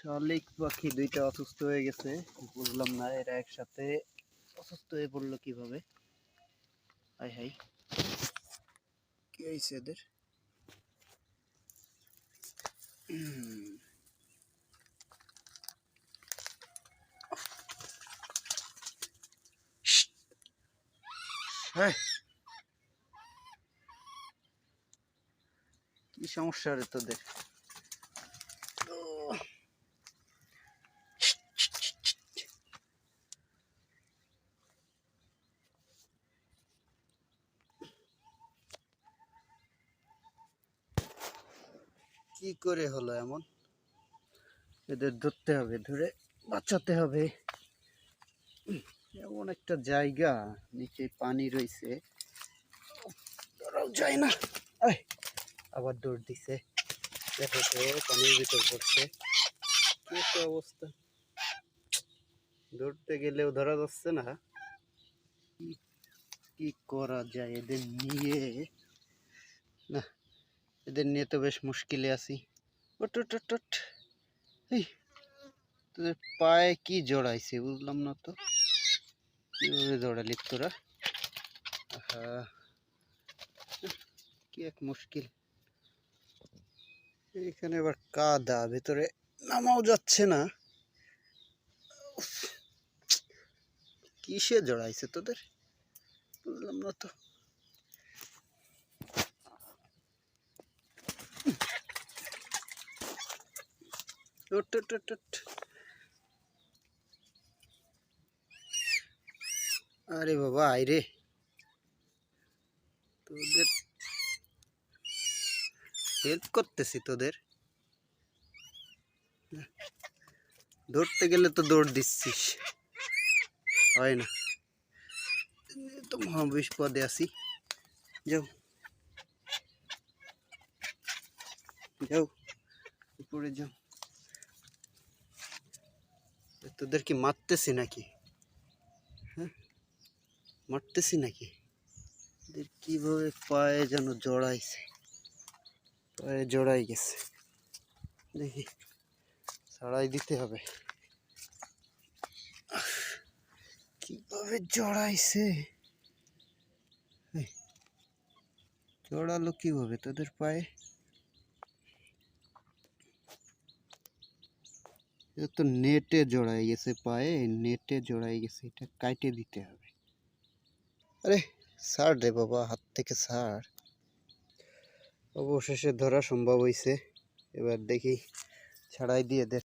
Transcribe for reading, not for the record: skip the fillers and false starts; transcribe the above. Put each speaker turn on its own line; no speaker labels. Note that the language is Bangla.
শালিক পাখি দুইটা অসুস্থ হয়ে গেছে, বুঝলাম না এরা একসাথে অসুস্থ হয়ে পড়লো কিভাবে। হাই হাই, কি হয়েছে এদের? কি সমস্যা রে তোদের? কি করে হলো এমন? এদের ধরতে হবে, ধরে বাঁচাতে হবে। এমন একটা জায়গা, নিচে পানি রয়েছে, ধরাও যায় না। আবার দৌড় দিছে, দেখো তো পানির ভিতর পড়ছে। কি একটা অবস্থা, ধরতে গেলেও ধরা যাচ্ছে না। কি করা যায় এদের নিয়ে? না, এদের নিয়ে তো বেশ মুশকিলে আছি। তোদের পায়ে কি জড়াইছে বুঝলাম না তো, কিভাবে জড়ালি তোরা? কি এক মুশকিল। এখানে আবার কাদা, ভেতরে নামাও যাচ্ছে না। কিসে জড়াইছে তোদের বুঝলাম না তো। আরে বাবা আইরে, তোদের হেল্প করতেছি, তোদের ধরতে গেলে তো দৌড় দিচ্ছিস, হয় না তো। মহাবিপদে আছি, যাও যাও উপরে যাও। তোদের কি মারতেছি নাকি? হ্যাঁ, মারতেছি নাকি? এদের কিভাবে পায়ে যেন জড়াইছে, পায়ে জড়াই গেছে। দেখি ছাড়াই দিতে হবে। কিভাবে জড়াইছে, জড়ালো কিভাবে তোদের পায়ে? এটা তো নেটে জড়াই গেছে পায়ে, নেটে জড়াই গেছে, এটা কাটে দিতে হবে। আরে ছাড় রে বাবা, হাত থেকে ছাড়। অবশেষে ধরা সম্ভব হয়েছে, এবার দেখি ছাড়াই দিয়ে দে।